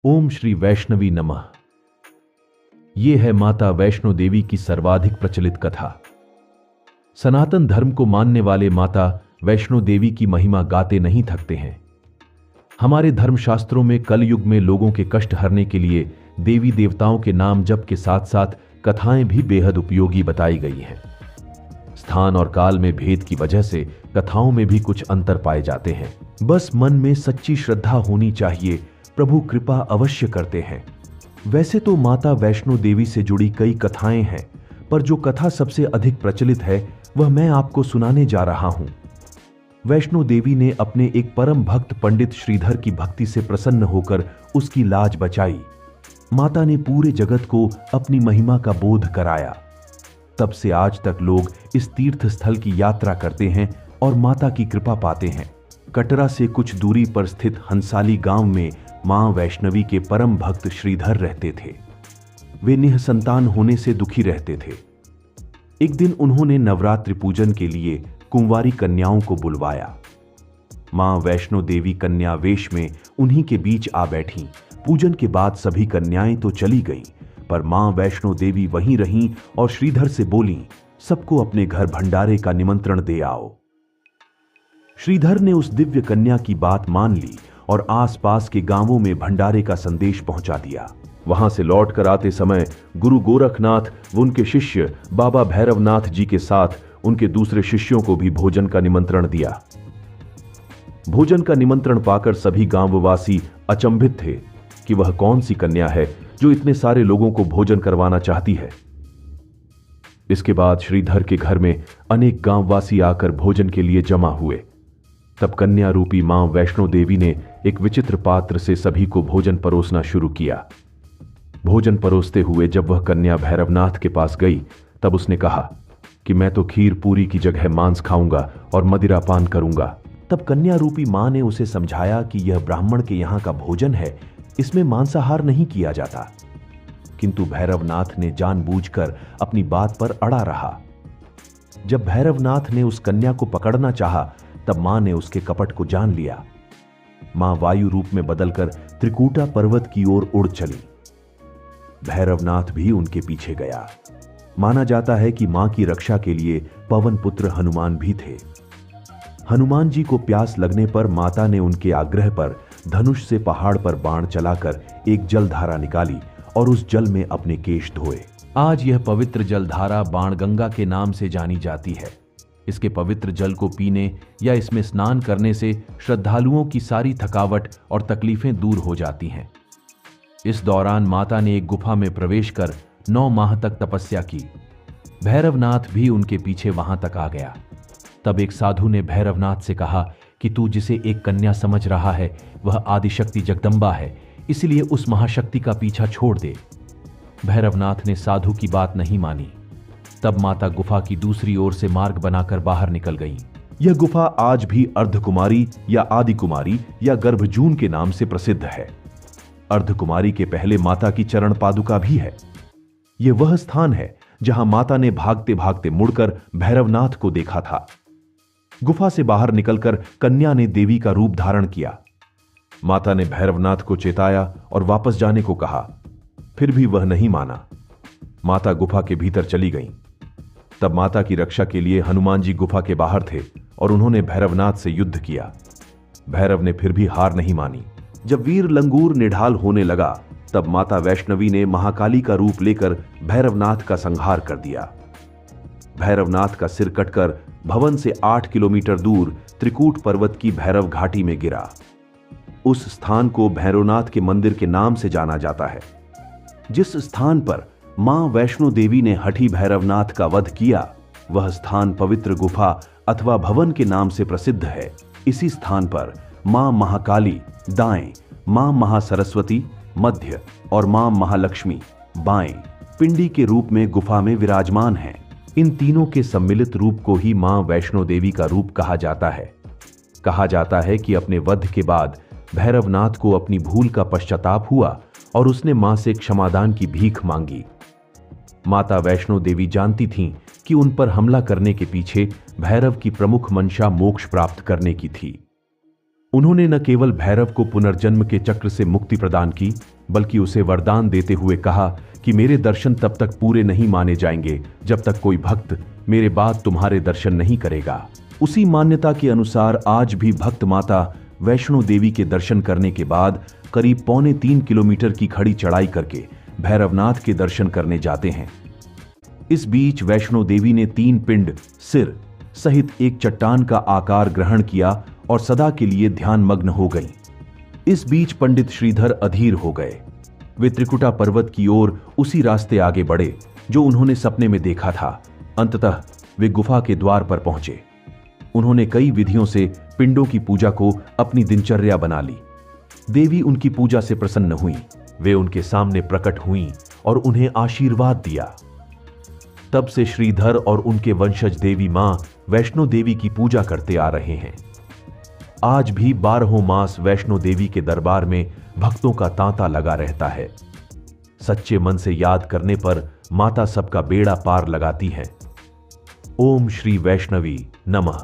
ओम श्री वैष्णवी नमः। ये है माता वैष्णो देवी की सर्वाधिक प्रचलित कथा। सनातन धर्म को मानने वाले माता वैष्णो देवी की महिमा गाते नहीं थकते हैं। हमारे धर्मशास्त्रों में कलयुग में लोगों के कष्ट हरने के लिए देवी देवताओं के नाम जप के साथ साथ कथाएं भी बेहद उपयोगी बताई गई हैं। स्थान और काल में भेद की वजह से कथाओं में भी कुछ अंतर पाए जाते हैं। बस मन में सच्ची श्रद्धा होनी चाहिए, प्रभु कृपा अवश्य करते हैं। वैसे तो माता वैष्णो देवी से जुड़ी कई कथाएं हैं, पर जो कथा सबसे अधिक प्रचलित है वह मैं आपको सुनाने जा रहा हूं। वैष्णो देवी ने अपने एक परम भक्त पंडित श्रीधर की भक्ति से प्रसन्न होकर उसकी लाज बचाई। माता ने पूरे जगत को अपनी महिमा का बोध कराया। तब से आज तक लोग इस तीर्थ स्थल की यात्रा करते हैं और माता की कृपा पाते हैं। कटरा से कुछ दूरी पर स्थित हंसाली गांव में मां वैष्णवी के परम भक्त श्रीधर रहते थे। वे निःसंतान होने से दुखी रहते थे। एक दिन उन्होंने नवरात्रि पूजन के लिए कुंवारी कन्याओं को बुलवाया। मां वैष्णो देवी कन्या वेश में उन्हीं के बीच आ बैठी। पूजन के बाद सभी कन्याएं तो चली गईं, पर मां वैष्णो देवी वहीं रहीं और श्रीधर से बोलीं, सबको अपने घर भंडारे का निमंत्रण दे आओ। श्रीधर ने उस दिव्य कन्या की बात मान ली और आसपास के गांवों में भंडारे का संदेश पहुंचा दिया। वहां से लौट कर आते समय गुरु गोरखनाथ व उनके शिष्य बाबा भैरवनाथ जी के साथ उनके दूसरे शिष्यों को भी भोजन का निमंत्रण दिया। भोजन का निमंत्रण पाकर सभी गांववासी अचंभित थे कि वह कौन सी कन्या है जो इतने सारे लोगों को भोजन करवाना चाहती है। इसके बाद श्रीधर के घर में अनेक गांववासी आकर भोजन के लिए जमा हुए। तब कन्या रूपी मां वैष्णो देवी ने एक विचित्र पात्र से सभी को भोजन परोसना शुरू किया। भोजन परोसते हुए जब वह कन्या भैरवनाथ के पास गई, तब उसने कहा कि मैं तो खीर पूरी की जगह मांस खाऊंगा और मदिरा पान करूंगा। तब कन्या रूपी मां ने उसे समझाया कि यह ब्राह्मण के यहां का भोजन है, इसमें मांसाहार नहीं किया जाता। किंतु भैरवनाथ ने जानबूझकर अपनी बात पर अड़ा रहा। जब भैरवनाथ ने उस कन्या को पकड़ना चाहा, तब मां ने उसके कपट को जान लिया। मां वायु रूप में बदलकर त्रिकूटा पर्वत की ओर उड़ चली। भैरवनाथ भी उनके पीछे गया। माना जाता है कि मां की रक्षा के लिए पवन पुत्र हनुमान भी थे। हनुमान जी को प्यास लगने पर माता ने उनके आग्रह पर धनुष से पहाड़ पर बाण चलाकर एक जलधारा निकाली और उस जल में अपने केश धोए। आज यह पवित्र जलधारा बाणगंगा के नाम से जानी जाती है। इसके पवित्र जल को पीने या इसमें स्नान करने से श्रद्धालुओं की सारी थकावट और तकलीफें दूर हो जाती हैं। इस दौरान माता ने एक गुफा में प्रवेश कर 9 माह तक तपस्या की। भैरवनाथ भी उनके पीछे वहां तक आ गया। तब एक साधु ने भैरवनाथ से कहा कि तू जिसे एक कन्या समझ रहा है वह आदिशक्ति जगदम्बा है, इसलिए उस महाशक्ति का पीछा छोड़ दे। भैरवनाथ ने साधु की बात नहीं मानी। तब माता गुफा की दूसरी ओर से मार्ग बनाकर बाहर निकल गईं। यह गुफा आज भी अर्धकुमारी या आदिकुमारी या गर्भजून के नाम से प्रसिद्ध है। अर्धकुमारी के पहले माता की चरण पादुका भी है। यह वह स्थान है जहां माता ने भागते भागते मुड़कर भैरवनाथ को देखा था। गुफा से बाहर निकलकर कन्या ने देवी का रूप धारण किया। माता ने भैरवनाथ को चेताया और वापस जाने को कहा, फिर भी वह नहीं माना। माता गुफा के भीतर चली गईं। तब माता की रक्षा के लिए हनुमान जी गुफा के बाहर थे और उन्होंने भैरवनाथ से युद्ध किया। भैरव ने फिर भी हार नहीं मानी। जब वीर लंगूर निढाल होने लगा, तब माता वैष्णवी ने महाकाली का रूप लेकर भैरवनाथ का संहार कर दिया। भैरवनाथ का सिर कटकर भवन से 8 किलोमीटर दूर त्रिकूट पर्वत की भैरव घाटी में गिरा। उस स्थान को भैरवनाथ के मंदिर के नाम से जाना जाता है। जिस स्थान पर मां वैष्णो देवी ने हठी भैरवनाथ का वध किया, वह स्थान पवित्र गुफा अथवा भवन के नाम से प्रसिद्ध है। इसी स्थान पर मां महाकाली दाएं, मां महासरस्वती मध्य और मां महालक्ष्मी बाएं पिंडी के रूप में गुफा में विराजमान हैं। इन तीनों के सम्मिलित रूप को ही मां वैष्णो देवी का रूप कहा जाता है। कहा जाता है कि अपने वध के बाद भैरवनाथ को अपनी भूल का पश्चाताप हुआ और उसने मां से क्षमादान की भीख मांगी। माता वैष्णो देवी जानती थीं कि उन पर हमला करने के पीछे भैरव की प्रमुख मंशा मोक्ष प्राप्त करने की थी। उन्होंने न केवल भैरव को पुनर्जन्म के चक्र से मुक्ति प्रदान की, बल्कि उसे वरदान देते हुए कहा कि मेरे दर्शन तब तक पूरे नहीं माने जाएंगे जब तक कोई भक्त मेरे बाद तुम्हारे दर्शन नहीं करेगा। उसी मान्यता के अनुसार आज भी भक्त माता वैष्णो देवी के दर्शन करने के बाद करीब 2.25 किलोमीटर की खड़ी चढ़ाई करके भैरवनाथ के दर्शन करने जाते हैं। इस बीच वैष्णो देवी ने 3 पिंड सिर सहित एक चट्टान का आकार ग्रहण किया और सदा के लिए ध्यान मग्न हो गई। इस बीच पंडित श्रीधर अधीर हो गए। वे त्रिकुटा पर्वत की ओर उसी रास्ते आगे बढ़े जो उन्होंने सपने में देखा था। अंततः वे गुफा के द्वार पर पहुंचे। उन्होंने कई विधियों से पिंडों की पूजा को अपनी दिनचर्या बना ली। देवी उनकी पूजा से प्रसन्न हुई। वे उनके सामने प्रकट हुईं और उन्हें आशीर्वाद दिया। तब से श्रीधर और उनके वंशज देवी मां वैष्णो देवी की पूजा करते आ रहे हैं। आज भी 12 मास वैष्णो देवी के दरबार में भक्तों का तांता लगा रहता है। सच्चे मन से याद करने पर माता सबका बेड़ा पार लगाती है। ओम श्री वैष्णवी नमः।